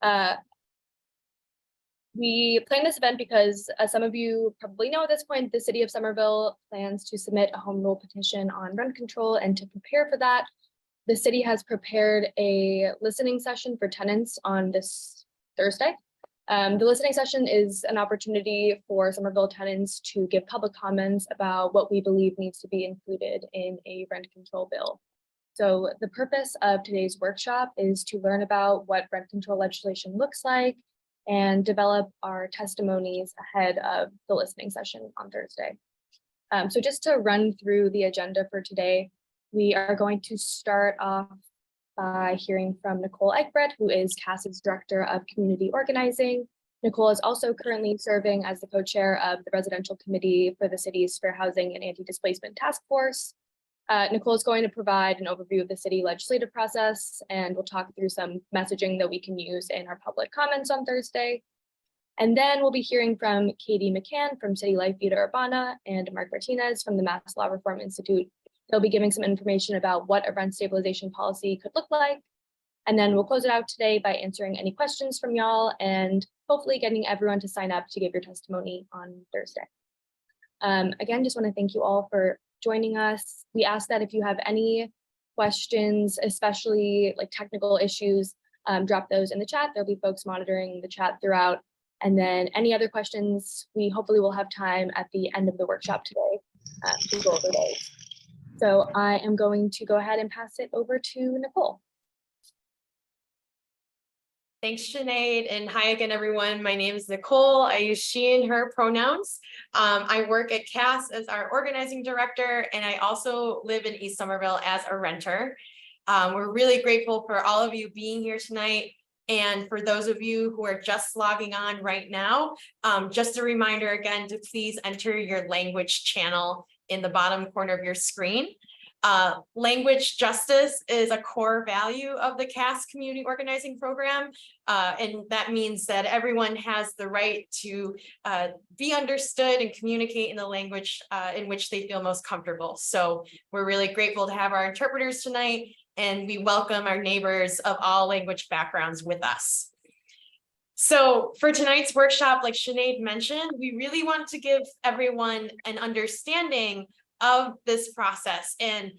Uh, we planned this event because, as some of you probably know at this point, the city of Somerville plans to submit a home rule petition on rent control, and to prepare for that, the city has prepared a listening session for tenants on this Thursday. The listening session is an opportunity for Somerville tenants to give public comments about what we believe needs to be included in a rent control bill. So the purpose of today's workshop is to learn about what rent control legislation looks like and develop our testimonies ahead of the listening session on Thursday. So just to run through the agenda for today, we are going to start off by hearing from Nicole Eichbrett, who is CAS's Director of Community Organizing. Nicole is also currently serving as the co-chair of the Residential Committee for the city's Fair Housing and Anti-Displacement Task Force. Nicole is going to provide an overview of the city legislative process, and we'll talk through some messaging that we can use in our public comments on Thursday. And then we'll be hearing from Katie McCann from City Life Vida Urbana and Mark Martinez from the Mass Law Reform Institute. They'll be giving some information about what a rent stabilization policy could look like. And then we'll close it out today by answering any questions from y'all and hopefully getting everyone to sign up to give your testimony on Thursday. Again, just want to thank you all for joining us. We ask that if you have any questions, especially like technical issues, drop those in the chat. There'll be folks monitoring the chat throughout. And then any other questions, we hopefully will have time at the end of the workshop today to go over those. So I am going to go ahead and pass it over to Nicole. Thanks, Sinead, and hi again, everyone. My name is Nicole. I use she and her pronouns. I work at CAS as our organizing director, and I also live in East Somerville as a renter. We're really grateful for all of you being here tonight. And for those of you who are just logging on right now, just a reminder again to please enter your language channel in the bottom corner of your screen. Language justice is a core value of the CAS community organizing program. And that means that everyone has the right to be understood and communicate in the language in which they feel most comfortable. So we're really grateful to have our interpreters tonight, and we welcome our neighbors of all language backgrounds with us. So for tonight's workshop, like Sinead mentioned, we really want to give everyone an understanding of this process and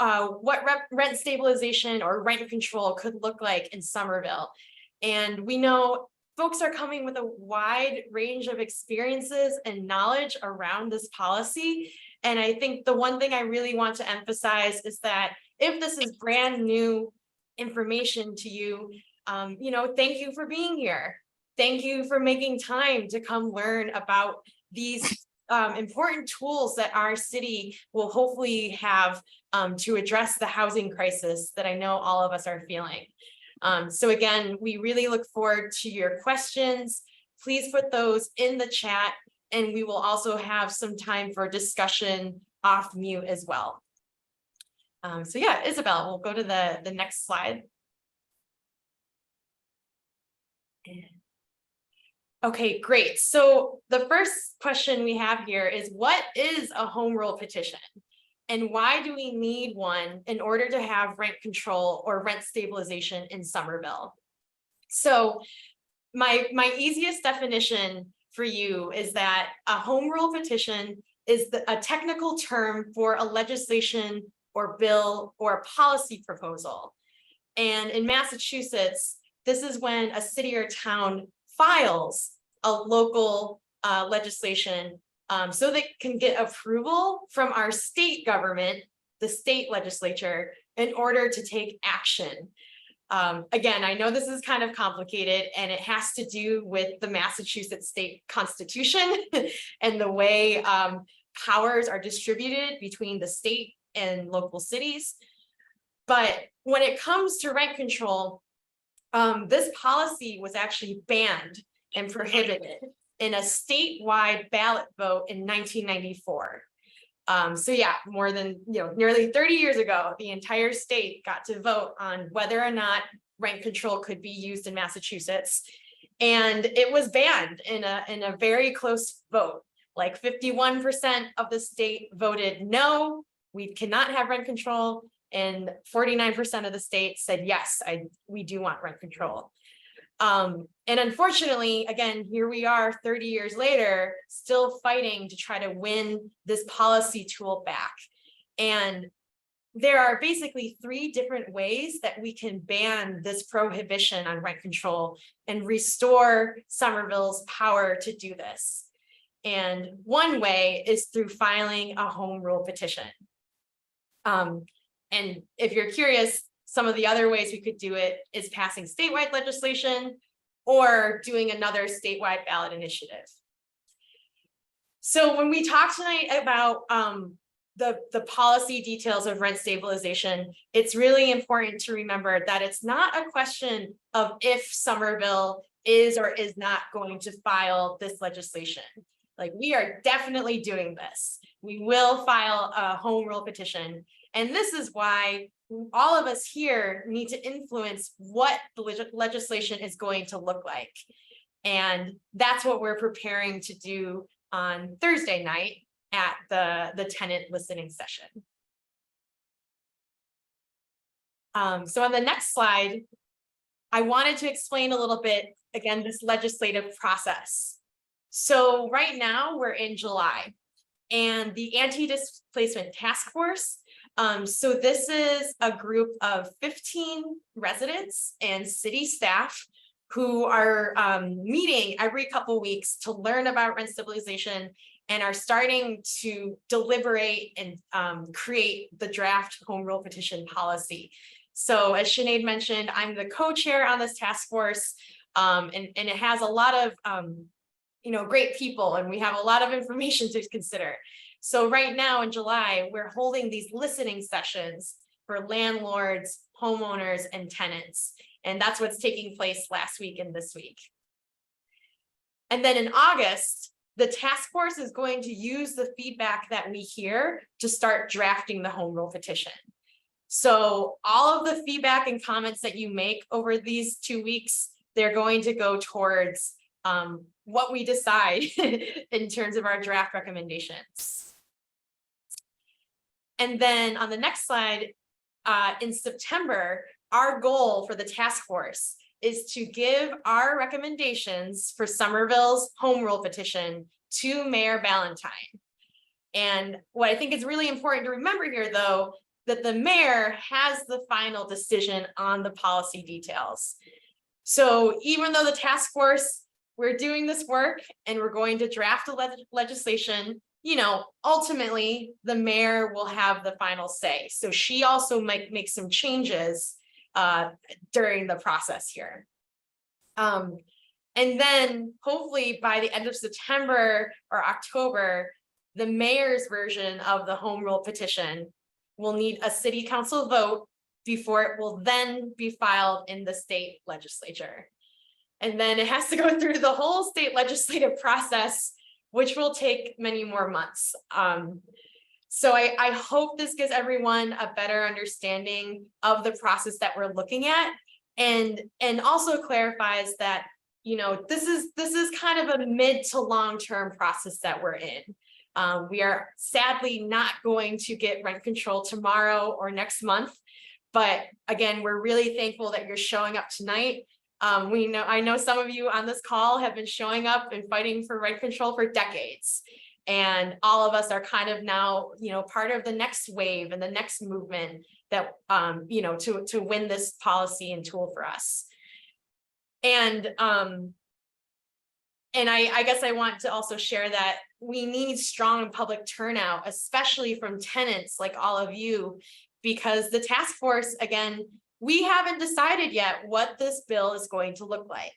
what rent stabilization or rent control could look like in Somerville. And we know folks are coming with a wide range of experiences and knowledge around this policy. And I think the one thing I really want to emphasize is that if this is brand new information to you, thank you for being here. Thank you for making time to come learn about these important tools that our city will hopefully have to address the housing crisis that I know all of us are feeling. So again, we really look forward to your questions. Please put those in the chat, and we will also have some time for discussion off mute as well. So yeah, Isabel, we'll go to the next slide. Okay, great. So the first question we have here is, what is a home rule petition? And why do we need one in order to have rent control or rent stabilization in Somerville? So my easiest definition for you is that a home rule petition is a technical term for a legislation or bill or a policy proposal. And in Massachusetts, this is when a city or town files a local legislation so they can get approval from our state government, the state legislature, in order to take action. Again, I know this is kind of complicated, and it has to do with the Massachusetts state constitution and the way powers are distributed between the state and local cities. But when it comes to rent control, this policy was actually banned and prohibited in a statewide ballot vote in 1994. So yeah, more than nearly 30 years ago, the entire state got to vote on whether or not rent control could be used in Massachusetts, and it was banned in a very close vote. Like 51% of the state voted no, we cannot have rent control, and 49% of the state said yes, we do want rent control. And unfortunately, again, here we are 30 years later, still fighting to try to win this policy tool back. And there are basically 3 different ways that we can ban this prohibition on rent control and restore Somerville's power to do this. And one way is through filing a home rule petition. And if you're curious, some of the other ways we could do it is passing statewide legislation or doing another statewide ballot initiative. So when we talk tonight about the policy details of rent stabilization, it's really important to remember that it's not a question of if Somerville is or is not going to file this legislation. Like, we are definitely doing this. We will file a home rule petition. And this is why all of us here need to influence what the legislation is going to look like. And that's what we're preparing to do on Thursday night at the tenant listening session. So on the next slide, I wanted to explain a little bit, again, this legislative process. So right now we're in July, and the Anti-Displacement Task Force. So this is a group of 15 residents and city staff who are meeting every couple weeks to learn about rent stabilization and are starting to deliberate and create the draft home rule petition policy. So as Sinead mentioned, I'm the co-chair on this task force, and it has a lot of great people, and we have a lot of information to consider. So right now in July, we're holding these listening sessions for landlords, homeowners, and tenants. And that's what's taking place last week and this week. And then in August, the task force is going to use the feedback that we hear to start drafting the home rule petition. So all of the feedback and comments that you make over these 2 weeks, they're going to go towards what we decide in terms of our draft recommendations. And then on the next slide, in September, our goal for the task force is to give our recommendations for Somerville's home rule petition to Mayor Ballantyne. And what I think is really important to remember here, though, that the mayor has the final decision on the policy details. So even though the task force, we're doing this work and we're going to draft a legislation, ultimately the mayor will have the final say. So she also might make some changes during the process here. And then hopefully by the end of September or October, the mayor's version of the home rule petition will need a city council vote before it will then be filed in the state legislature. And then it has to go through the whole state legislative process, which will take many more months. So I hope this gives everyone a better understanding of the process that we're looking at, and also clarifies that this is kind of a mid to long-term process that we're in. We are sadly not going to get rent control tomorrow or next month, but again, we're really thankful that you're showing up tonight. I know some of you on this call have been showing up and fighting for rent control for decades. And all of us are kind of now, part of the next wave and the next movement that, to win this policy and tool for us. And I guess I want to also share that we need strong public turnout, especially from tenants like all of you, because the task force, again, we haven't decided yet what this bill is going to look like.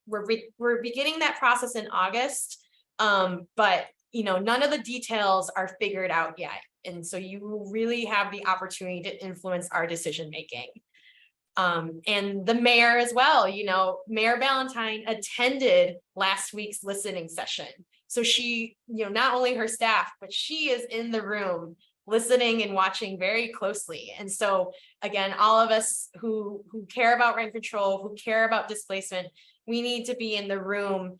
We're beginning that process in August, but none of the details are figured out yet. And so you really have the opportunity to influence our decision making. And the mayor as well, Mayor Ballantyne attended last week's listening session. So she, not only her staff, but she is in the room listening and watching very closely. And so again, all of us who care about rent control, who care about displacement, we need to be in the room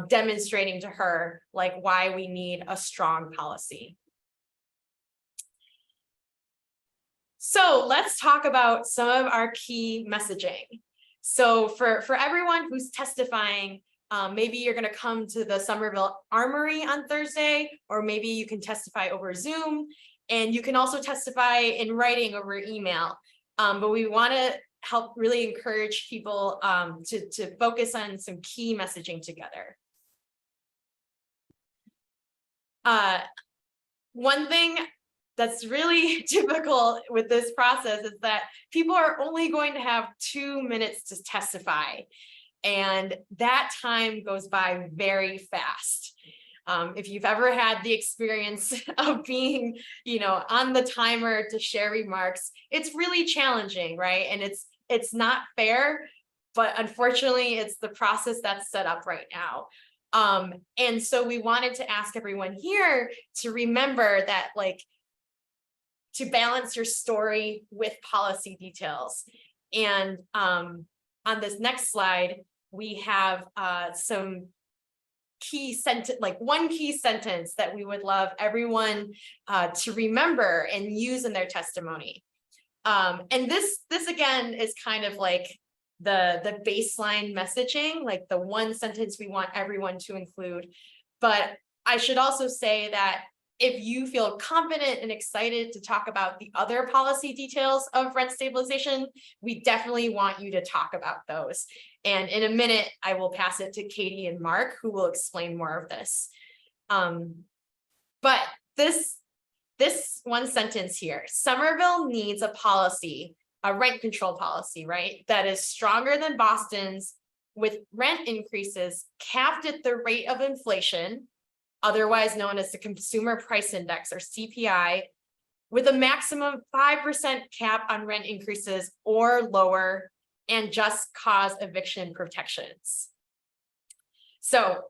demonstrating to her why we need a strong policy. So let's talk about some of our key messaging. So for everyone who's testifying, maybe you're going to come to the Somerville Armory on Thursday, or maybe you can testify over Zoom, and you can also testify in writing over email. But we want to help really encourage people to focus on some key messaging together. One thing that's really typical with this process is that people are only going to have 2 minutes to testify. And that time goes by very fast. If you've ever had the experience of being, on the timer to share remarks, it's really challenging, right? And it's not fair, but unfortunately, it's the process that's set up right now. And so we wanted to ask everyone here to remember that, to balance your story with policy details. And on this next slide, we have some key sentence, one key sentence that we would love everyone to remember and use in their testimony. And this again is kind of like the baseline messaging, like the one sentence we want everyone to include. But I should also say that if you feel confident and excited to talk about the other policy details of rent stabilization, we definitely want you to talk about those. And in a minute, I will pass it to Katie and Mark, who will explain more of this. But this one sentence here, Somerville needs a policy, a rent control policy, right? That is stronger than Boston's, with rent increases capped at the rate of inflation, otherwise known as the Consumer Price Index, or CPI, with a maximum 5% cap on rent increases or lower, and just cause eviction protections. So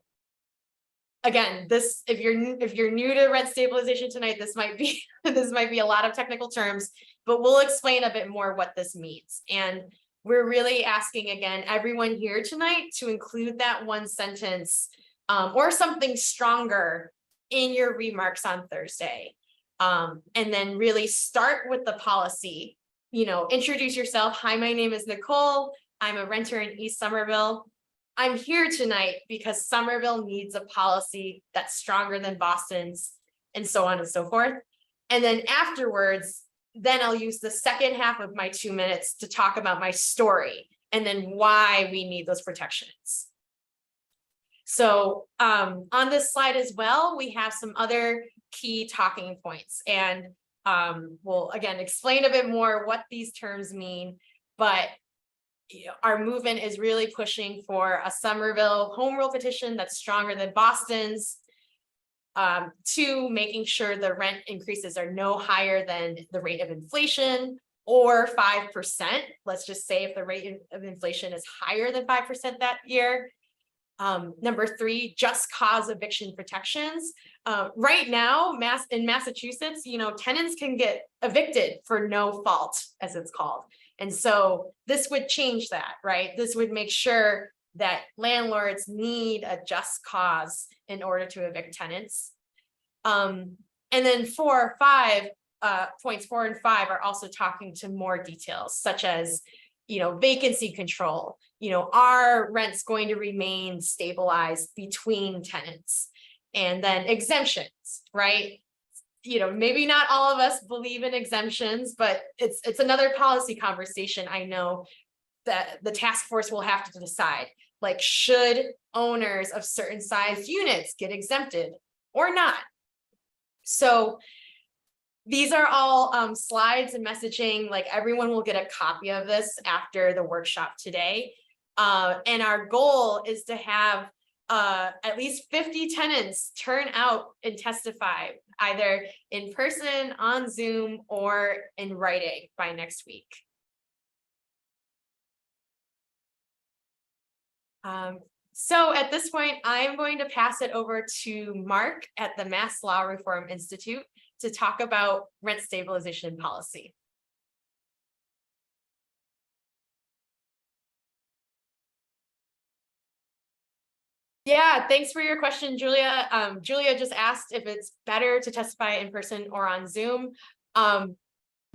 again, if you're new to rent stabilization tonight, this might be a lot of technical terms, but we'll explain a bit more what this means. And we're really asking, again, everyone here tonight to include that one sentence or something stronger in your remarks on Thursday. And then really start with the policy. Introduce yourself. Hi, my name is Nicole. I'm a renter in East Somerville. I'm here tonight because Somerville needs a policy that's stronger than Boston's, and so on and so forth. And then afterwards, then I'll use the second half of my 2 minutes to talk about my story and then why we need those protections. So on this slide as well, we have some other key talking points, and we'll again explain a bit more what these terms mean, but our movement is really pushing for a Somerville home rule petition that's stronger than Boston's, to making sure the rent increases are no higher than the rate of inflation, or 5%. Let's just say if the rate of inflation is higher than 5% that year. Number 3, just cause eviction protections. Right now, in Massachusetts, tenants can get evicted for no fault, as it's called. And so this would change that, right? This would make sure that landlords need a just cause in order to evict tenants. And then points 4 and 5 are also talking to more details, such as, vacancy control. Are rents going to remain stabilized between tenants? And then exemptions, right? Maybe not all of us believe in exemptions, but it's another policy conversation. I know that the task force will have to decide, should owners of certain sized units get exempted or not? So these are all slides and messaging. Everyone will get a copy of this after the workshop today. And our goal is to have at least 50 tenants turn out and testify, either in person, on Zoom, or in writing by next week. So at this point, I'm going to pass it over to Mark at the Mass Law Reform Institute to talk about rent stabilization policy. Yeah, thanks for your question, Julia. Julia just asked if it's better to testify in person or on Zoom.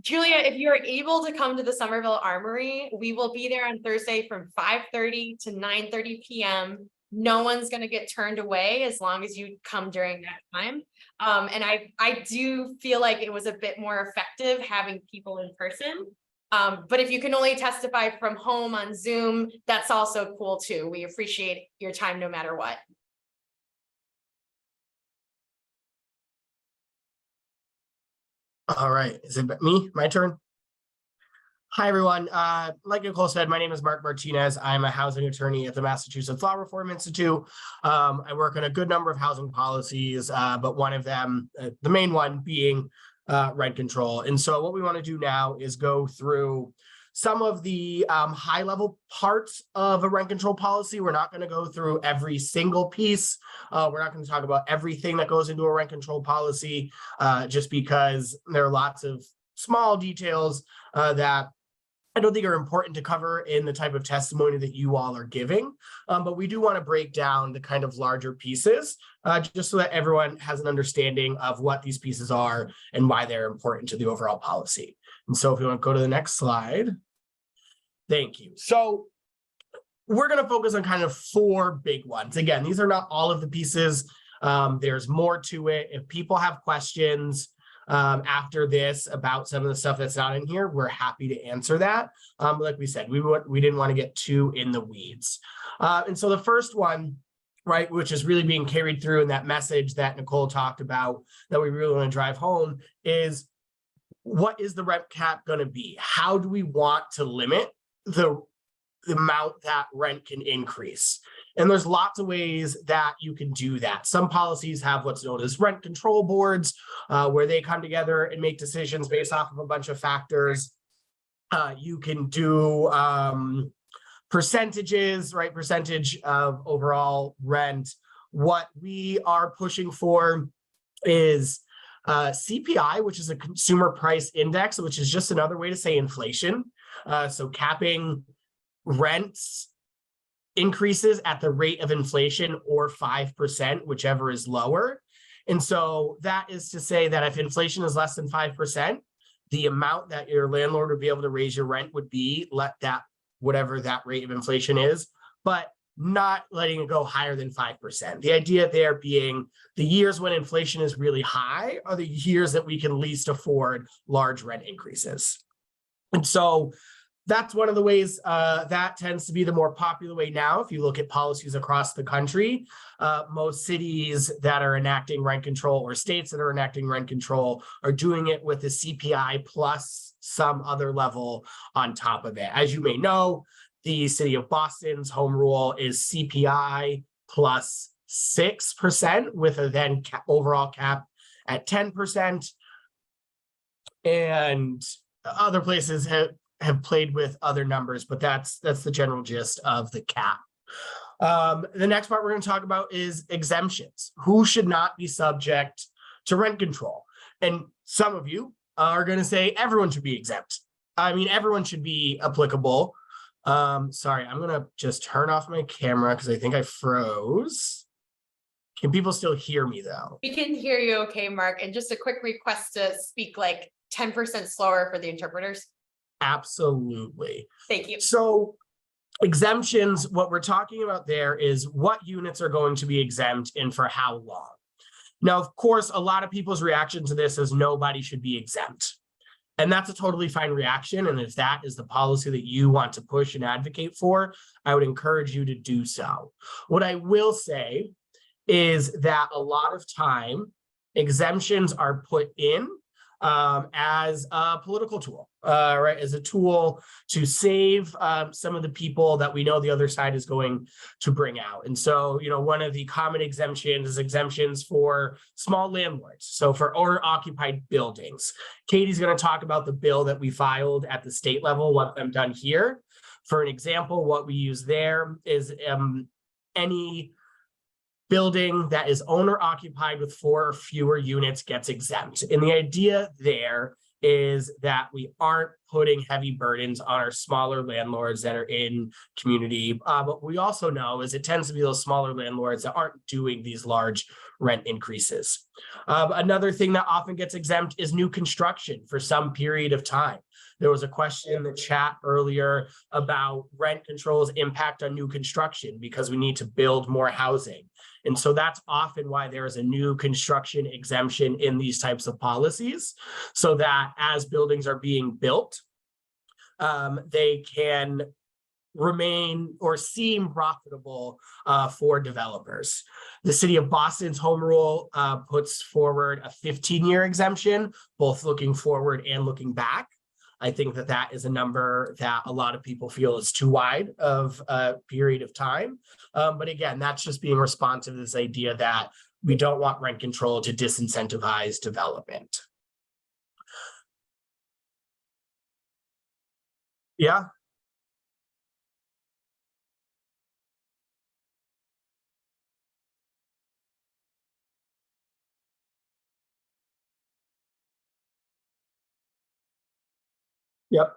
Julia, if you are able to come to the Somerville Armory, we will be there on Thursday from 5:30 to 9:30 p.m. No one's going to get turned away as long as you come during that time. And I do feel like it was a bit more effective having people in person. But if you can only testify from home on Zoom, that's also cool too. We appreciate your time no matter what. All right, is it me? My turn? Hi, everyone. Like Nicole said, my name is Mark Martinez. I'm a housing attorney at the Massachusetts Law Reform Institute. I work on a good number of housing policies, but one of them, the main one being rent control. And so what we want to do now is go through some of the high level parts of a rent control policy. We're not going to go through every single piece. We're not going to talk about everything that goes into a rent control policy, just because there are lots of small details that I don't think are important to cover in the type of testimony that you all are giving. But we do want to break down the kind of larger pieces, just so that everyone has an understanding of what these pieces are and why they're important to the overall policy. And so if you want to go to the next slide. Thank you. So we're going to focus on kind of 4 big ones. Again, these are not all of the pieces. There's more to it. If people have questions after this about some of the stuff that's not in here, we're happy to answer that. Like we said, we didn't want to get too in the weeds. And so the first one, right, which is really being carried through in that message that Nicole talked about that we really want to drive home, is what is the rent cap going to be? How do we want to limit the amount that rent can increase? And there's lots of ways that you can do that. Some policies have what's known as rent control boards, where they come together and make decisions based off of a bunch of factors. You can do percentages, right? Percentage of overall rent. What we are pushing for is CPI, which is a consumer price index, which is just another way to say inflation. So capping rents increases at the rate of inflation or 5%, whichever is lower. And so that is to say that if inflation is less than 5%, the amount that your landlord would be able to raise your rent would be whatever that rate of inflation is, but not letting it go higher than 5%. The idea there being the years when inflation is really high are the years that we can least afford large rent increases. And so that's one of the ways that tends to be the more popular way now. If you look at policies across the country, most cities that are enacting rent control or states that are enacting rent control are doing it with a CPI plus some other level on top of it. As you may know, the city of Boston's home rule is CPI plus 6% with a then overall cap at 10%. And other places have played with other numbers, but that's the general gist of the cap. The next part we're going to talk about is exemptions. Who should not be subject to rent control? And some of you are going to say everyone should be exempt. I mean, everyone should be applicable. Sorry, I'm going to just turn off my camera because I think I froze. Can people still hear me though? We can hear you okay, Mark. And just a quick request to speak like 10% slower for the interpreters. Absolutely. Thank you. So exemptions, what we're talking about there is what units are going to be exempt and for how long. Now, of course, a lot of people's reaction to this is nobody should be exempt. And that's a totally fine reaction. And if that is the policy that you want to push and advocate for, I would encourage you to do so. What I will say is that a lot of time exemptions are put in as a political tool, right? As a tool to save some of the people that we know the other side is going to bring out. And so, one of the common exemptions is exemptions for small landlords. So for owner-occupied buildings. Katie's going to talk about the bill that we filed at the state level, what I'm done here. For an example, what we use there is any building that is owner occupied with 4 or fewer units gets exempt. And the idea there is that we aren't putting heavy burdens on our smaller landlords that are in community. But we also know is it tends to be those smaller landlords that aren't doing these large rent increases. Another thing that often gets exempt is new construction for some period of time. There was a question in the chat earlier about rent control's impact on new construction because we need to build more housing. And so that's often why there is a new construction exemption in these types of policies, so that as buildings are being built, they can remain or seem profitable for developers. The city of Boston's home rule puts forward a 15-year exemption, both looking forward and looking back. I think that that is a number that a lot of people feel is too wide of a period of time. But again, that's just being responsive to this idea that we don't want rent control to disincentivize development. Yeah. Yep.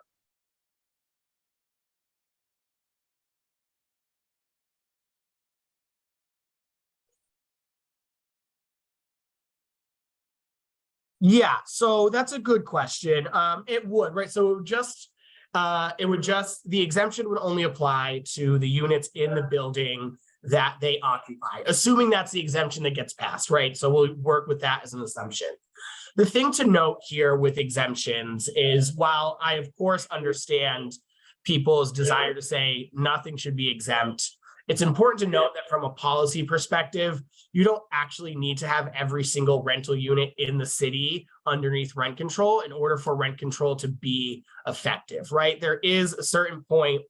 Yeah, so that's a good question. It would, right? So it would just, the exemption would only apply to the units in the building that they occupy, assuming that's the exemption that gets passed, right? So we'll work with that as an assumption. The thing to note here with exemptions is, while I of course understand people's desire to say nothing should be exempt, it's important to note that from a policy perspective, you don't actually need to have every single rental unit in the city underneath rent control in order for rent control to be effective, right? There is a certain point,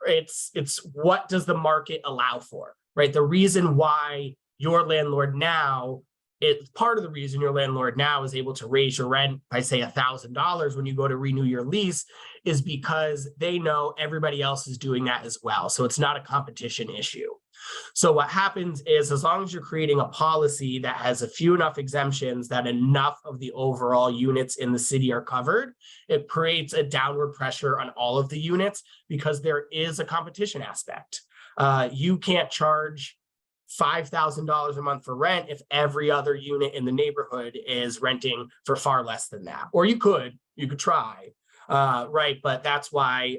it's what does the market allow for, right? The reason why your landlord now, it's part of the reason your landlord now is able to raise your rent by say $1,000 when you go to renew your lease is because they know everybody else is doing that as well. So it's not a competition issue. So what happens is, as long as you're creating a policy that has a few enough exemptions that enough of the overall units in the city are covered, it creates a downward pressure on all of the units because there is a competition aspect. You can't charge $5,000 a month for rent if every other unit in the neighborhood is renting for far less than that. Or you could try, right? But that's why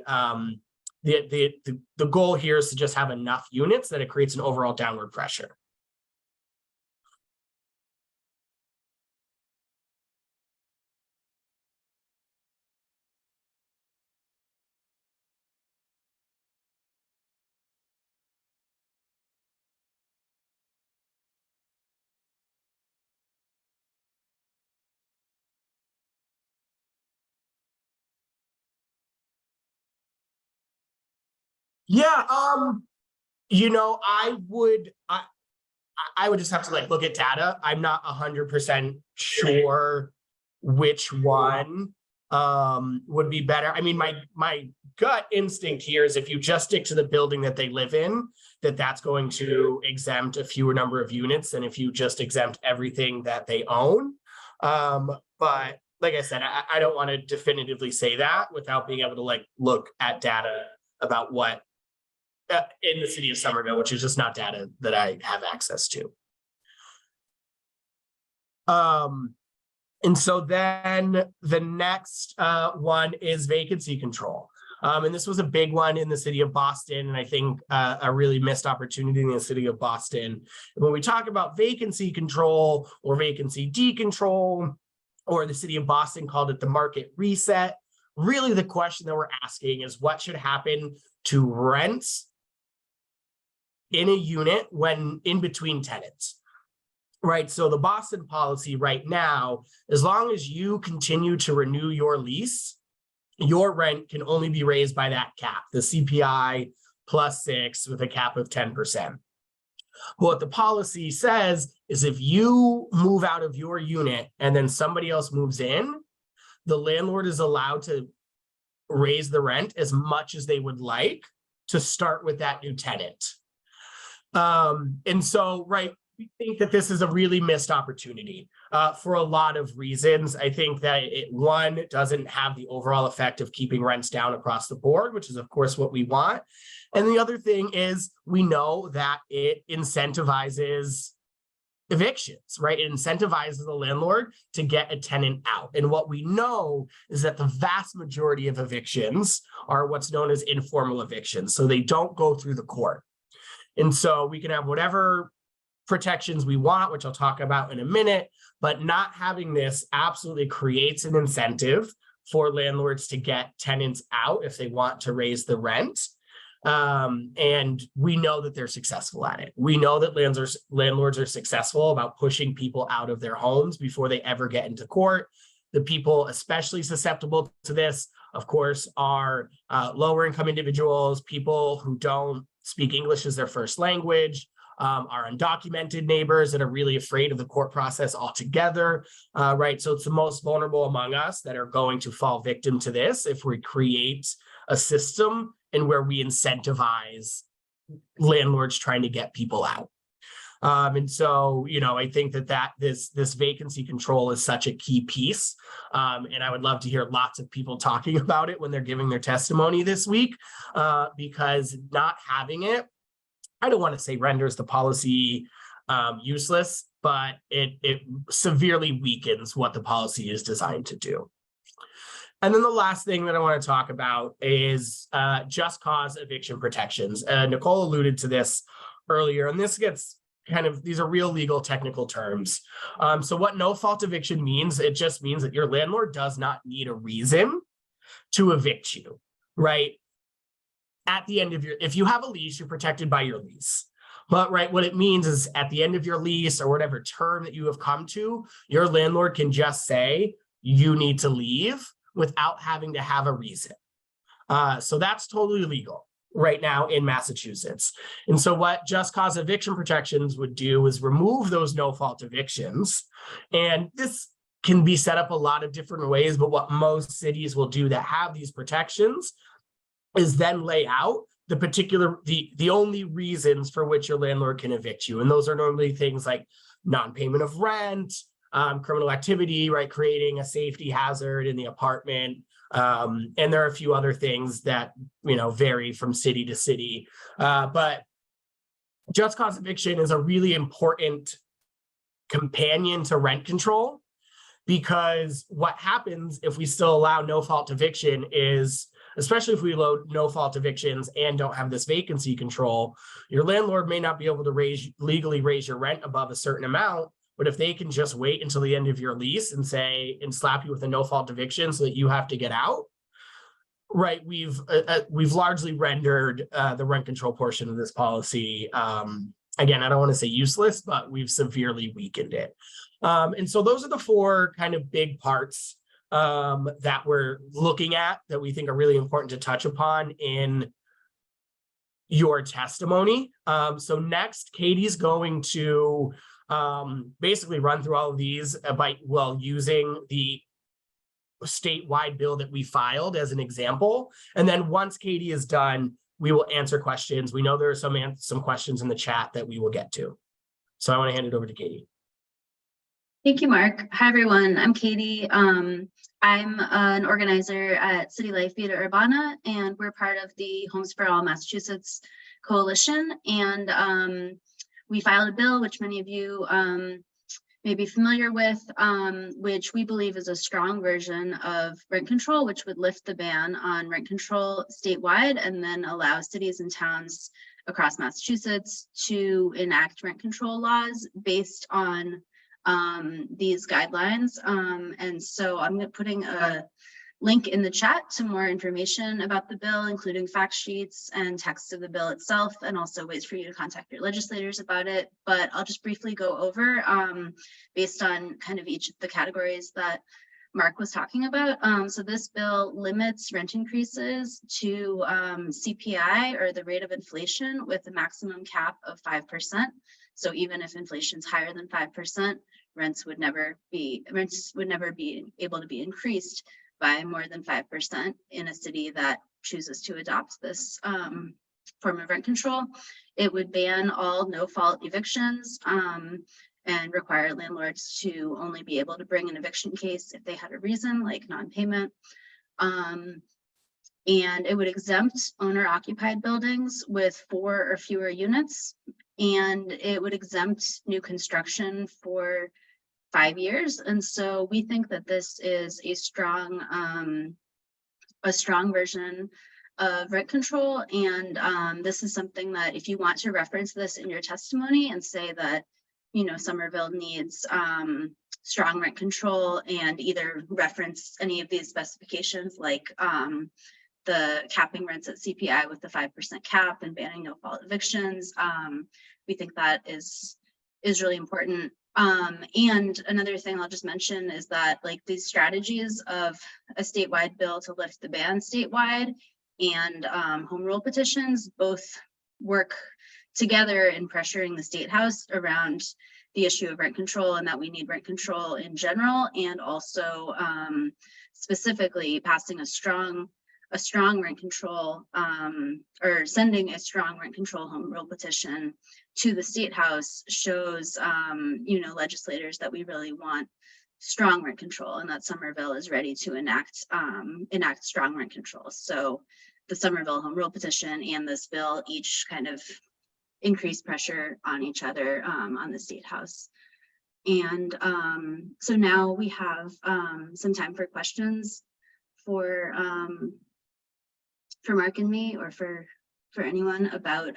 the goal here is to just have enough units that it creates an overall downward pressure. Yeah, you know, I would just have to like look at data. I'm not 100% sure which one would be better. I mean, my gut instinct here is if you just stick to the building that they live in, that's going to exempt a fewer number of units than if you just exempt everything that they own. But like I said, I don't want to definitively say that without being able to like look at data about what in the city of Somerville, which is just not data that I have access to. And so then the next one is vacancy control. And this was a big one in the city of Boston, and I think a really missed opportunity in the city of Boston. When we talk about vacancy control or vacancy decontrol, or the city of Boston called it the market reset, really the question that we're asking is what should happen to rents in a unit when in between tenants, right? So the Boston policy right now, as long as you continue to renew your lease, your rent can only be raised by that cap, the CPI +6 with a cap of 10%. What the policy says is if you move out of your unit and then somebody else moves in, the landlord is allowed to raise the rent as much as they would like to start with that new tenant. And so, right, We think that this is a really missed opportunity for a lot of reasons. I think that one, doesn't have the overall effect of keeping rents down across the board, which is of course what we want. And the other thing is we know that it incentivizes evictions, right? It incentivizes the landlord to get a tenant out. And what we know is that the vast majority of evictions are what's known as informal evictions. So they don't go through the court. And so we can have whatever protections we want, which I'll talk about in a minute, but not having this absolutely creates an incentive for landlords to get tenants out if they want to raise the rent. And we know that they're successful at it. We know that landlords are successful about pushing people out of their homes before they ever get into court. The people especially susceptible to this, of course, are lower income individuals, people who don't speak English as their first language, our undocumented neighbors that are really afraid of the court process altogether, right? So it's the most vulnerable among us that are going to fall victim to this if we create a system and where we incentivize landlords trying to get people out. And so, I think that this vacancy control is such a key piece. And I would love to hear lots of people talking about it when they're giving their testimony this week, because not having it, I don't want to say renders the policy useless, but it severely weakens what the policy is designed to do. And then the last thing that I want to talk about is just cause eviction protections. Nicole alluded to this earlier, and this gets these are real legal technical terms. So what no fault eviction means, it just means that your landlord does not need a reason to evict you, right? At the end of if you have a lease, you're protected by your lease. But what it means is at the end of your lease or whatever term that you have come to, your landlord can just say, you need to leave without having to have a reason. So that's totally legal right now in Massachusetts. And so what just cause eviction protections would do is remove those no fault evictions. And this can be set up a lot of different ways, but what most cities will do that have these protections is then lay out the only reasons for which your landlord can evict you. And those are normally things like non-payment of rent, criminal activity, right? Creating a safety hazard in the apartment. And there are a few other things that, vary from city to city. But just cause eviction is a really important companion to rent control, because what happens if we still allow no fault eviction is, especially if we load no fault evictions and don't have this vacancy control, your landlord may not be able to legally raise your rent above a certain amount. But if they can just wait until the end of your lease and slap you with a no fault eviction so that you have to get out, right? We've largely rendered the rent control portion of this policy. Again, I don't want to say useless, but we've severely weakened it. And so those are the four kind of big parts that we're looking at that we think are really important to touch upon in your testimony. So next, Katie's going to basically run through all of these using the statewide bill that we filed as an example. And then once Katie is done, we will answer questions. We know there are some questions in the chat that we will get to. So I want to hand it over to Katie. Thank you, Mark. Hi, everyone. I'm Katie. I'm an organizer at City Life Vita Urbana, and we're part of the Homes for All Massachusetts Coalition. And we filed a bill, which many of you may be familiar with, which we believe is a strong version of rent control, which would lift the ban on rent control statewide and then allow cities and towns across Massachusetts to enact rent control laws based on these guidelines. And so I'm putting a link in the chat to more information about the bill, including fact sheets and text of the bill itself, and also ways for you to contact your legislators about it. But I'll just briefly go over based on kind of each of the categories that Mark was talking about. So this bill limits rent increases to CPI, or the rate of inflation, with a maximum cap of 5%. So even if inflation's higher than 5%, rents would never be able to be increased by more than 5% in a city that chooses to adopt this form of rent control. It would ban all no-fault evictions and require landlords to only be able to bring an eviction case if they had a reason, like non-payment. And it would exempt owner-occupied buildings with 4 or fewer units, and it would exempt new construction for 5 years. And so we think that this is a strong version of rent control. And this is something that if you want to reference this in your testimony and say that, you know, Somerville needs strong rent control, and either reference any of these specifications, like the capping rents at CPI with the 5% cap and banning no fault evictions. We think that is really important. And another thing I'll just mention is that, like, these strategies of a statewide bill to lift the ban statewide and home rule petitions both work together in pressuring the state house around the issue of rent control, and that we need rent control in general, and also specifically passing a strong rent control or sending a strong rent control home rule petition to the state house shows you know, legislators that we really want strong rent control, and that Somerville is ready to enact strong rent control. So the Somerville home rule petition and this bill each kind of increase pressure on each other on the state house. And so now we have some time for questions for Mark and me, or for anyone about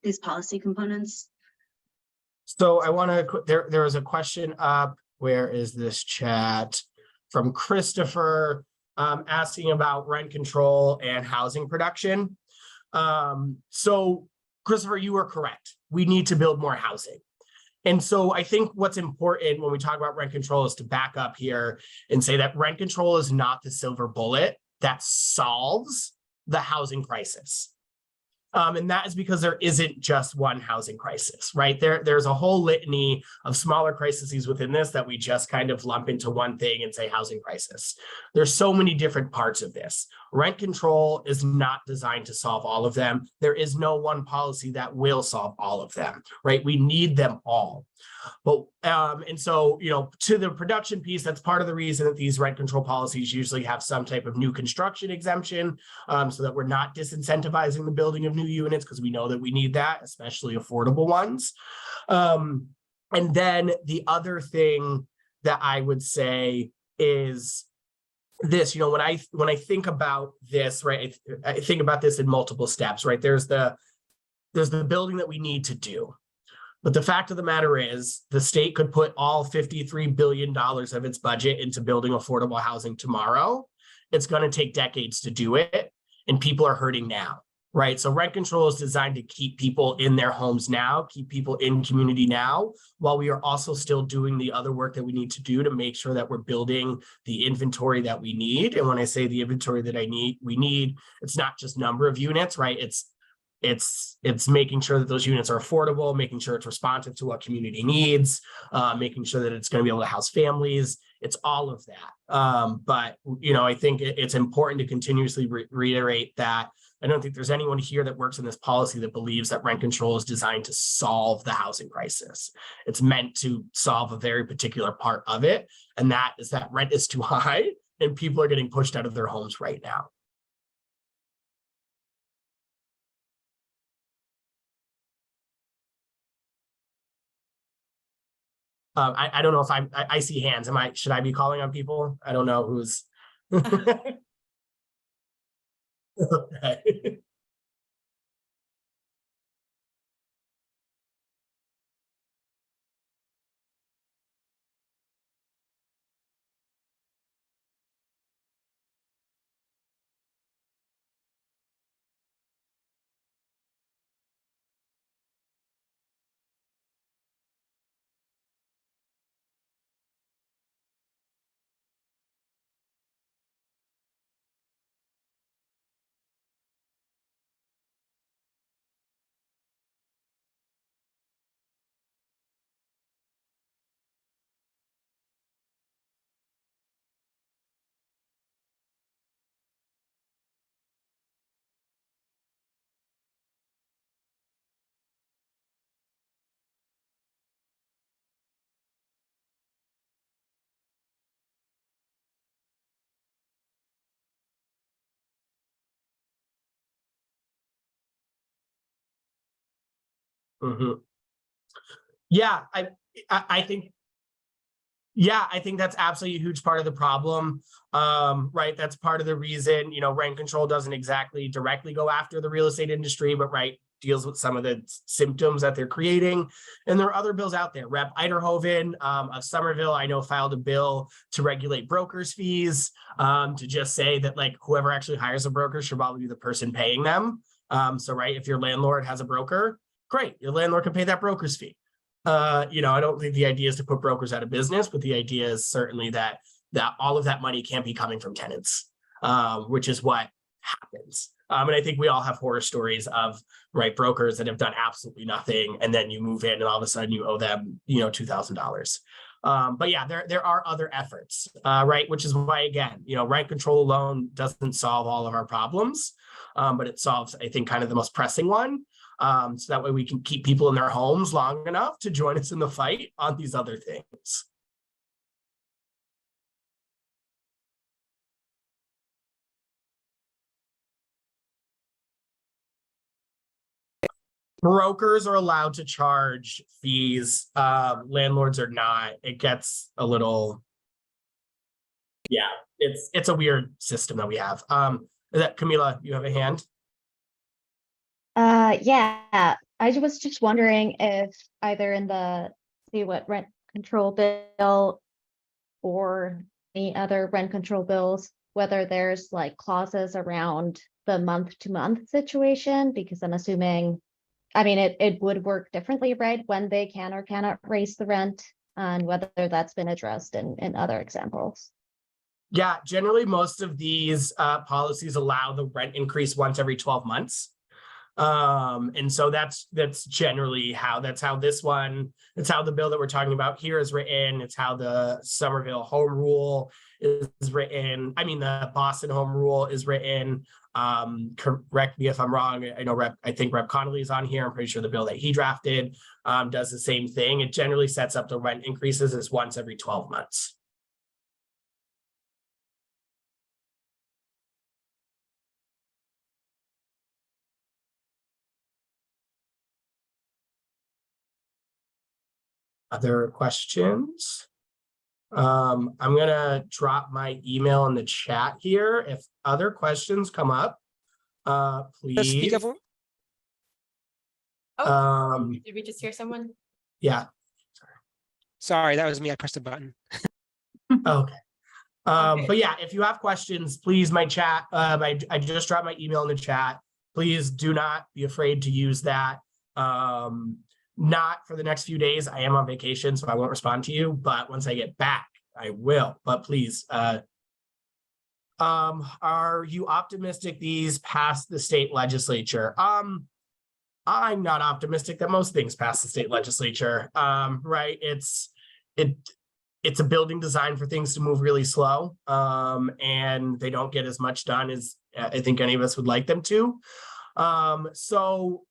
these policy components. So I want to, there was a question up, where is this chat, from Christopher, asking about rent control and housing production. So Christopher, you are correct. We need to build more housing. And so I think what's important when we talk about rent control is to back up here and say that rent control is not the silver bullet that solves the housing crisis. And that is because there isn't just one housing crisis, right? There's a whole litany of smaller crises within this that we just kind of lump into one thing and say housing crisis. There's so many different parts of this. Rent control is not designed to solve all of them. There is no one policy that will solve all of them, right? We need them all. But and so, you know, to the production piece, that's part of the reason that these rent control policies usually have some type of new construction exemption, so that we're not disincentivizing the building of new units, because we know that we need that, especially affordable ones. And then the other thing that I would say is this, you know, when I think about this, right, I think about this in multiple steps, right? There's the building that we need to do. But the fact of the matter is, the state could put all $53 billion of its budget into building affordable housing tomorrow. It's going to take decades to do it, and people are hurting now, right? So rent control is designed to keep people in their homes now, keep people in community now, while we are also still doing the other work that we need to do to make sure that we're building the inventory that we need. And when I say the inventory that we need, it's not just number of units, right? It's making sure that those units are affordable, making sure it's responsive to what community needs, making sure that it's going to be able to house families. It's all of that. But, you know, I think it's important to continuously reiterate that I don't think there's anyone here that works in this policy that believes that rent control is designed to solve the housing crisis. It's meant to solve a very particular part of it, and that is that rent is too high and people are getting pushed out of their homes right now. I don't know if I see hands. Should I be calling on people? I don't know who's. Okay. Mhm. Yeah, I think, yeah, I think that's absolutely a huge part of the problem. Right. That's part of the reason, rent control doesn't exactly directly go after the real estate industry, but right, deals with some of the symptoms that they're creating. And there are other bills out there. Rep. Eiderhoven of Somerville, I know, filed a bill to regulate brokers' fees, to just say that like whoever actually hires a broker should probably be the person paying them. So right, if your landlord has a broker, great, your landlord can pay that broker's fee. I don't think the idea is to put brokers out of business, but the idea is certainly that all of that money can't be coming from tenants, which is what happens. And I think we all have horror stories of right brokers that have done absolutely nothing, and then you move in, and all of a sudden you owe them, $2,000. But yeah, there are other efforts, right? Which is why, again, rent control alone doesn't solve all of our problems, but it solves, I think, kind of the most pressing one. So that way we can keep people in their homes long enough to join us in the fight on these other things. Brokers are allowed to charge fees. Landlords are not. It gets a little, yeah, it's a weird system that we have. Is that Camila, you have a hand? Yeah, I was just wondering if either in the rent control bill or any other rent control bills, whether there's like clauses around the month-to-month situation, because I'm assuming, I mean, it would work differently, right? When they can or cannot raise the rent, and whether that's been addressed in other examples. Yeah, generally most of these policies allow the rent increase once every 12 months. And so that's generally that's how the bill that we're talking about here is written. It's how the Somerville home rule is written. I mean, the Boston home rule is written. Correct me if I'm wrong. I think Rep. Connolly is on here. I'm pretty sure the bill that he drafted does the same thing. It generally sets up the rent increases as once every 12 months. Other questions? I'm gonna drop my email in the chat here. If other questions come up, please. Did we just hear someone? Yeah. Sorry, that was me. I pressed a button. Okay. Okay. But yeah, if you have questions, please, my chat. I just dropped my email in the chat. Please do not be afraid to use that. Not for the next few days. I am on vacation, so I won't respond to you. But once I get back, I will. But please, are you optimistic these pass the state legislature? I'm not optimistic that most things pass the state legislature. Right? It's a building design for things to move really slow, and they don't get as much done as I think any of us would like them to. So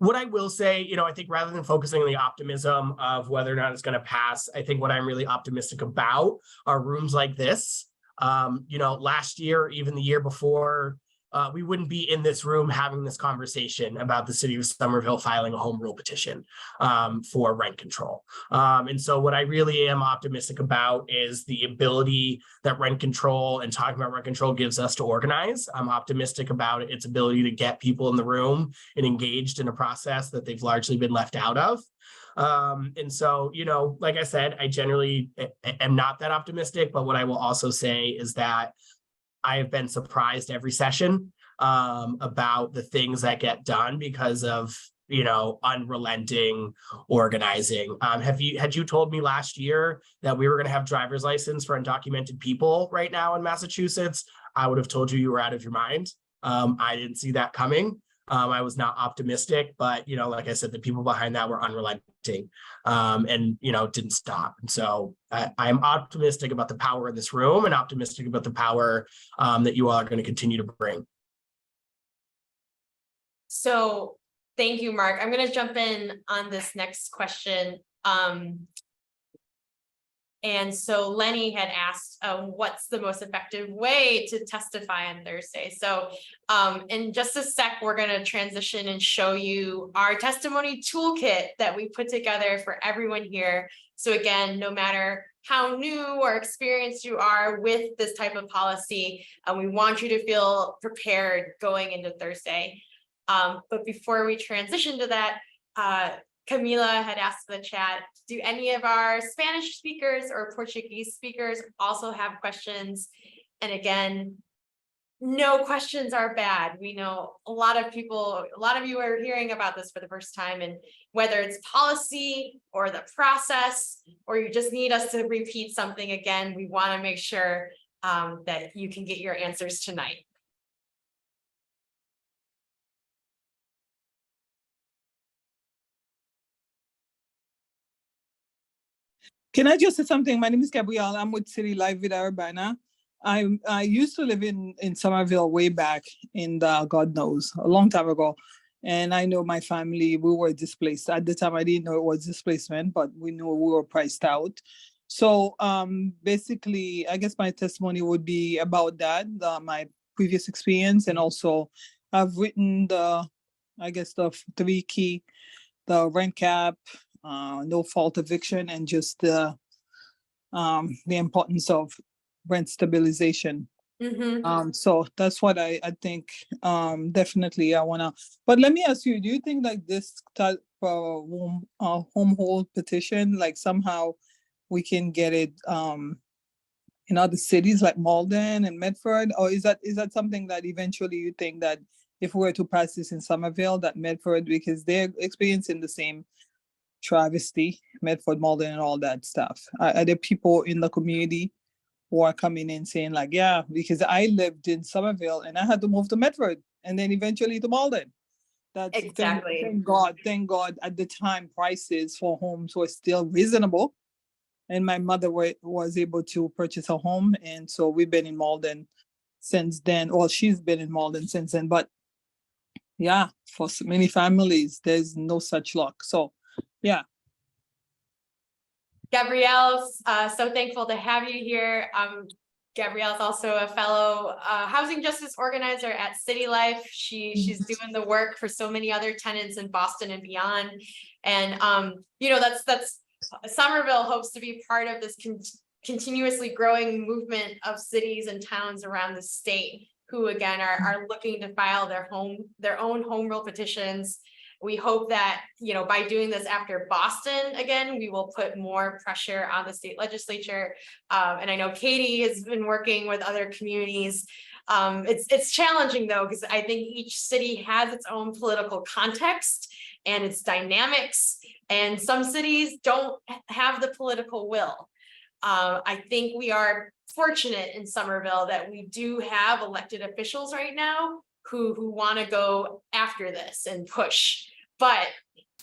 what I will say, I think rather than focusing on the optimism of whether or not it's going to pass, I think what I'm really optimistic about are rooms like this. Last year, even the year before, we wouldn't be in this room having this conversation about the city of Somerville filing a home rule petition for rent control. And so what I really am optimistic about is the ability that rent control and talking about rent control gives us to organize. I'm optimistic about its ability to get people in the room and engaged in a process that they've largely been left out of. And so, like I said, I generally am not that optimistic, but what I will also say is that I have been surprised every session about the things that get done because of, unrelenting organizing. Had you told me last year that we were going to have driver's license for undocumented people right now in Massachusetts, I would have told you were out of your mind. I didn't see that coming. I was not optimistic, but, like I said, the people behind that were unrelenting and, didn't stop. And so I'm optimistic about the power in this room and optimistic about the power that you all are going to continue to bring. So thank you, Mark. I'm going to jump in on this next question. And so Lenny had asked, what's the most effective way to testify on Thursday? So in just a sec, we're going to transition and show you our testimony toolkit that we put together for everyone here. So again, no matter how new or experienced you are with this type of policy, we want you to feel prepared going into Thursday. But before we transition to that, Camila had asked in the chat, do any of our Spanish speakers or Portuguese speakers also have questions? And again, no questions are bad. We know a lot of you are hearing about this for the first time, and whether it's policy or the process, or you just need us to repeat something again, we want to make sure that you can get your answers tonight. Can I just say something? My name is Gabrielle. I'm with City Life Vida Urbana. I used to live in Somerville way back in God knows, a long time ago. And I know my family, we were displaced. At the time, I didn't know it was displacement, but we knew we were priced out. So basically, I guess my testimony would be about that, my previous experience. And also I've written the 3 key, the rent cap, no fault eviction, and just the importance of rent stabilization. So that's what I think definitely I wanna. But let me ask you, do you think like this type of home hold petition, like somehow we can get it in other cities like Malden and Medford, or is that something that eventually you think that if we were to pass this in Somerville, that Medford, because they're experiencing the same travesty, Medford, Malden, and all that stuff. Are there people in the community who are coming in saying like, yeah, because I lived in Somerville and I had to move to Medford and then eventually to Malden. That's exactly. Thank God at the time prices for homes were still reasonable. And my mother was able to purchase a home. And so we've been in Malden since then. Well, she's been in Malden since then. But yeah, for so many families, there's no such luck. So yeah. Gabrielle, so thankful to have you here. Gabrielle is also a fellow housing justice organizer at City Life. She's doing the work for so many other tenants in Boston and beyond. And that's Somerville hopes to be part of this continuously growing movement of cities and towns around the state who again are looking to file their own home rule petitions. We hope that, by doing this after Boston, again, we will put more pressure on the state legislature. And I know Katie has been working with other communities. It's challenging though, because I think each city has its own political context and its dynamics. And some cities don't have the political will. I think we are fortunate in Somerville that we do have elected officials right now who want to go after this and push. But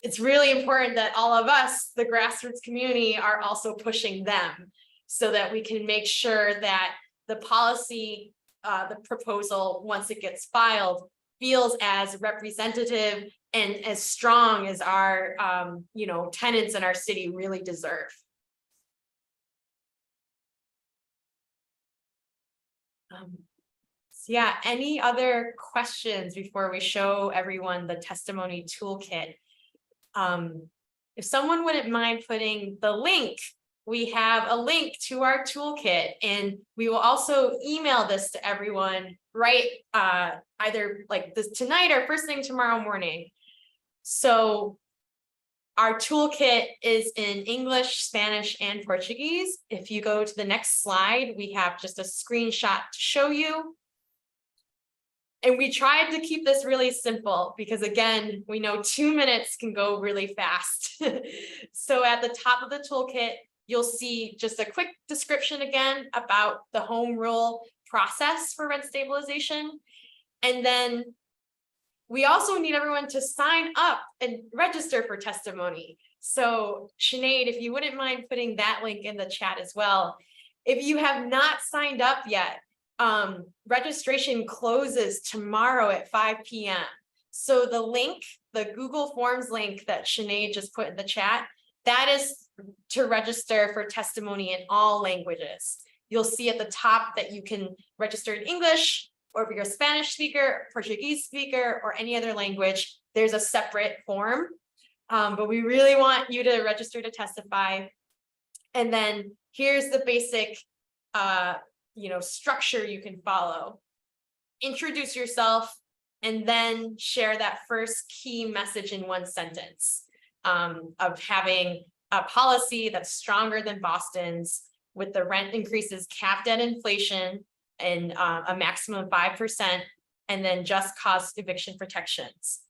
it's really important that all of us, the grassroots community, are also pushing them so that we can make sure that the policy, the proposal, once it gets filed, feels as representative and as strong as our tenants in our city really deserve. So yeah, any other questions before we show everyone the testimony toolkit? If someone wouldn't mind putting the link, we have a link to our toolkit, and we will also email this to everyone right either like this tonight or first thing tomorrow morning. So our toolkit is in English, Spanish, and Portuguese. If you go to the next slide, we have just a screenshot to show you. And we tried to keep this really simple because again, we know 2 minutes can go really fast. So at the top of the toolkit, you'll see just a quick description again about the home rule process for rent stabilization. And then we also need everyone to sign up and register for testimony. So Sinead, if you wouldn't mind putting that link in the chat as well. If you have not signed up yet, registration closes tomorrow at 5 p.m. So the link, the Google Forms link that Sinead just put in the chat, that is to register for testimony in all languages. You'll see at the top that you can register in English, or if you're a Spanish speaker, Portuguese speaker, or any other language, there's a separate form. But we really want you to register to testify. And then here's the basic, structure you can follow. Introduce yourself, and then share that first key message in one sentence, of having a policy that's stronger than Boston's, with the rent increases capped at inflation and a maximum of 5%, and then just cause eviction protections.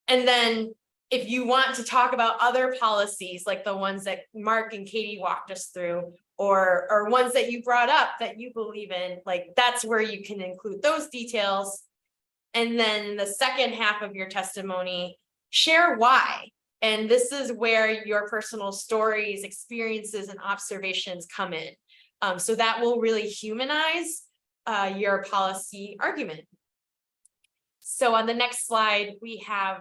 And then if you want to talk about other policies, like the ones that Mark and Katie walked us through, or ones that you brought up that you believe in, like that's where you can include those details. And then the second half of your testimony, share why. And this is where your personal stories, experiences, and observations come in. So that will really humanize your policy argument. So on the next slide, we have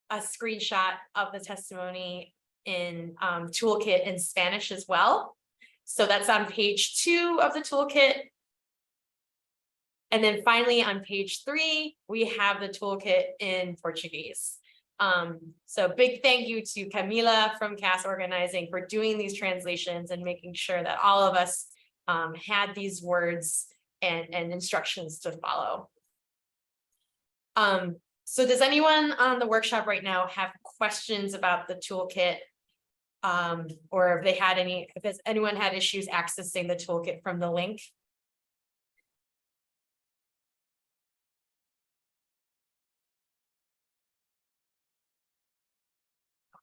a screenshot of the testimony in toolkit in Spanish as well. So that's on page 2 of the toolkit. And then finally on page 3, we have the toolkit in Portuguese. So big thank you to Camila from CAS Organizing for doing these translations and making sure that all of us had these words and instructions to follow. So does anyone on the workshop right now have questions about the toolkit? Or if anyone had issues accessing the toolkit from the link?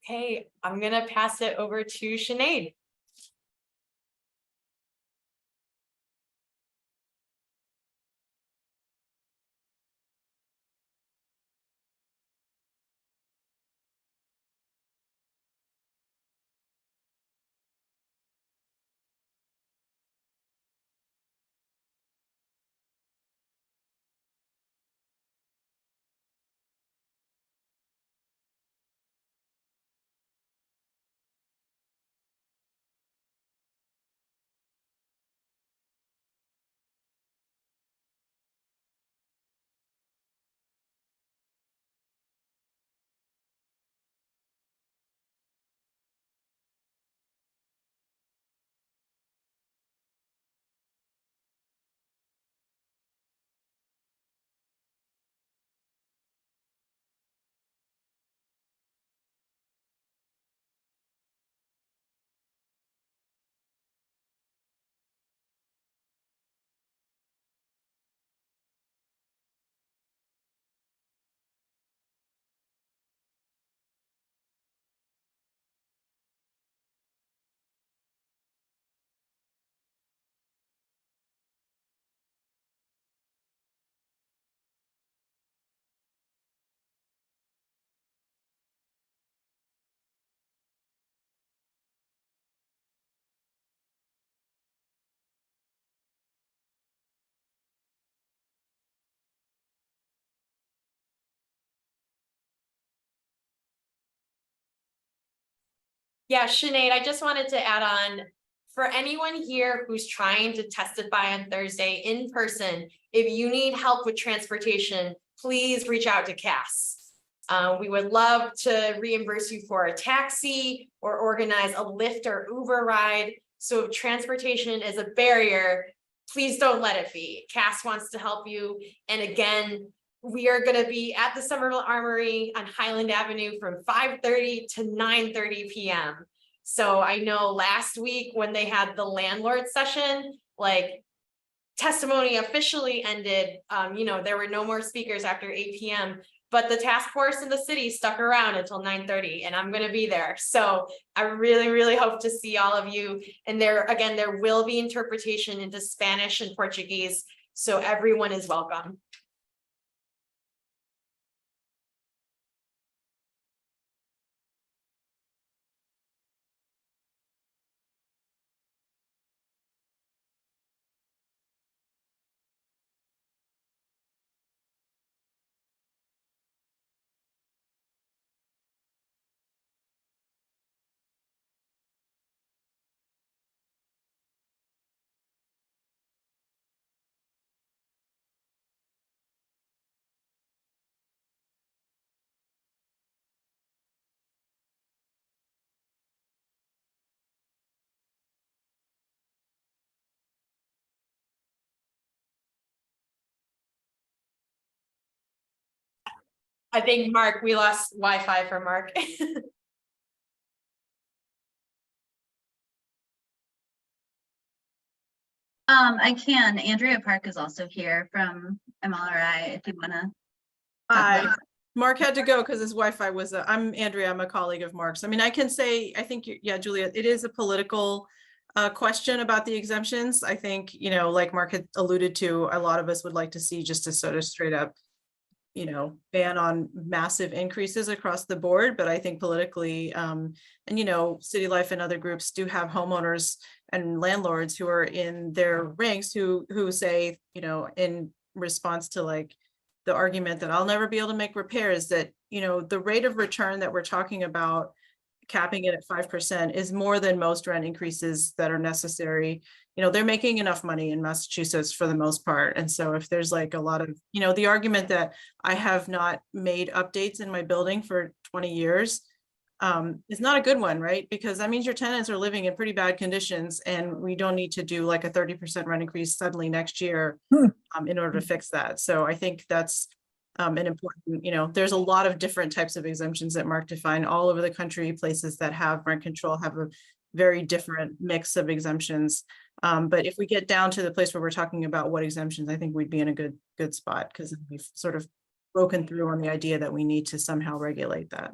Okay, I'm gonna pass it over to Sinead. Yeah, Sinead, I just wanted to add on, for anyone here who's trying to testify on Thursday in person, if you need help with transportation, please reach out to CAS. We would love to reimburse you for a taxi or organize a Lyft or Uber ride. So if transportation is a barrier, please don't let it be. CAS wants to help you. And again, we are going to be at the Somerville Armory on Highland Avenue from 5:30 to 9:30 p.m. So I know last week when they had the landlord session, like testimony officially ended, there were no more speakers after 8 p.m. But the task force in the city stuck around until 9:30, and I'm going to be there. So I really, really hope to see all of you. And there will be interpretation into Spanish and Portuguese, so everyone is welcome. I think Mark, we lost Wi-Fi for Mark. I can. Andrea Park is also here from MLRI if you wanna. Hi, Mark had to go because his Wi-Fi was, I'm Andrea, I'm a colleague of Mark's. I mean, I can say, I think, yeah, Julia, it is a political question about the exemptions. I think, you know, like Mark had alluded to, a lot of us would like to see just a sort of straight up, you know, ban on massive increases across the board. But I think politically, and, you know, City Life and other groups do have homeowners and landlords who are in their ranks who say, you know, in response to like the argument that I'll never be able to make repairs, that, you know, the rate of return that we're talking about, capping it at 5%, is more than most rent increases that are necessary. You know, they're making enough money in Massachusetts for the most part. And so if there's like a lot of, you know, the argument that I have not made updates in my building for 20 years is not a good one, right? Because that means your tenants are living in pretty bad conditions, and we don't need to do like a 30% rent increase suddenly next year in order to fix that. So I think that's an important, you know, there's a lot of different types of exemptions that Mark defined all over the country. Places that have rent control have a very different mix of exemptions. But if we get down to the place where we're talking about what exemptions, I think we'd be in a good spot, because we've sort of broken through on the idea that we need to somehow regulate that.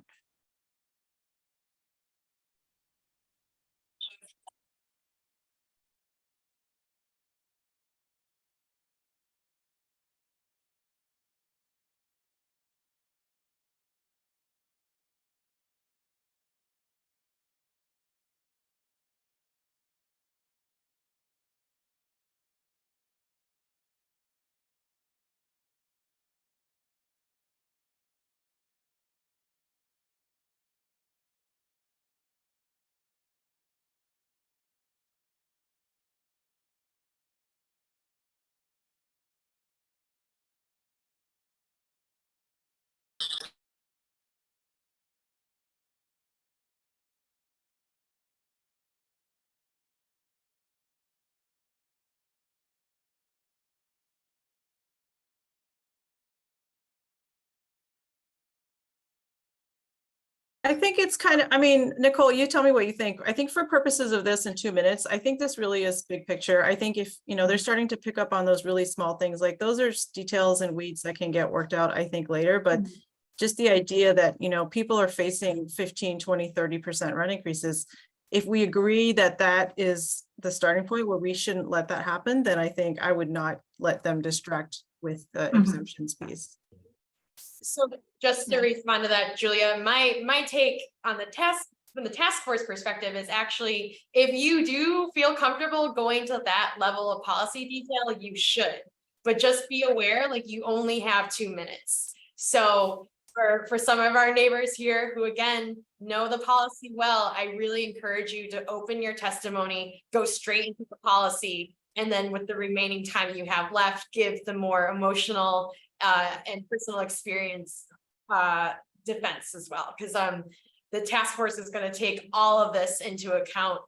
I think it's kind of, I mean, Nicole, you tell me what you think. I think for purposes of this in 2 minutes, I think this really is big picture. I think if, you know, they're starting to pick up on those really small things, like those are details and weeds that can get worked out, I think, later. But just the idea that, you know, people are facing 15, 20, 30% rent increases. If we agree that that is the starting point where we shouldn't let that happen, then I think I would not let them distract with the exemptions piece. So just to respond to that, Julia, my take on the task from the task force perspective is actually, if you do feel comfortable going to that level of policy detail, you should. But just be aware, like, you only have 2 minutes. So for some of our neighbors here who again know the policy well, I really encourage you to open your testimony, go straight into the policy, and then with the remaining time you have left, give the more emotional and personal experience defense as well, because the task force is going to take all of this into account.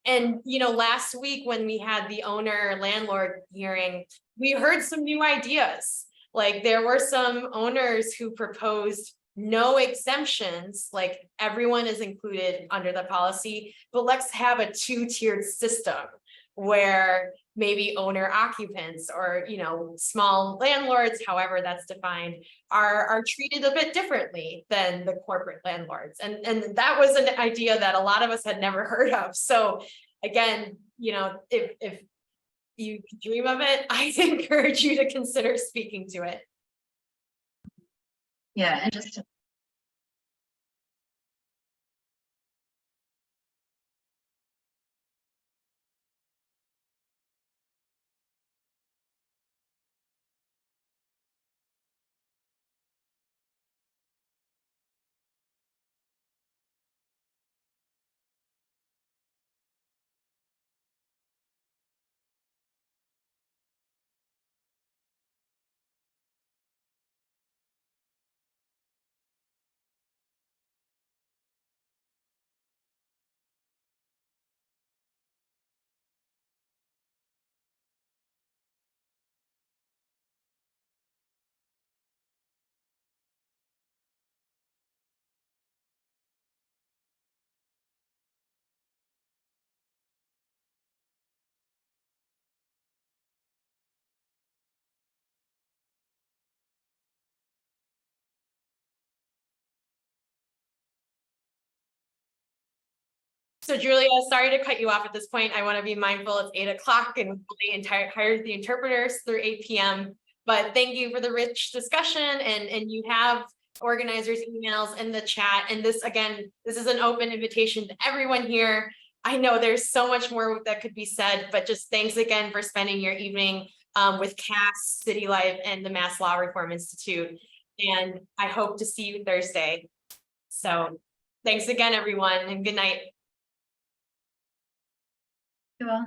And you know, last week when we had the owner landlord hearing, we heard some new ideas. Like, there were some owners who proposed no exemptions, like everyone is included under the policy, but let's have a 2-tiered system where maybe owner occupants or, you know, small landlords, however that's defined, are treated a bit differently than the corporate landlords. And that was an idea that a lot of us had never heard of. So again, you know, if you dream of it, I encourage you to consider speaking to it. Yeah, and just to So Julia, sorry to cut you off at this point. I want to be mindful it's 8 o'clock and the entire hired the interpreters through 8 p.m. But thank you for the rich discussion and you have organizers' emails in the chat. And this, again, this is an open invitation to everyone here. I know there's so much more that could be said, but just thanks again for spending your evening with Cass, City Life, and the Mass Law Reform Institute. And I hope to see you Thursday. So thanks again, everyone, and good night. You all.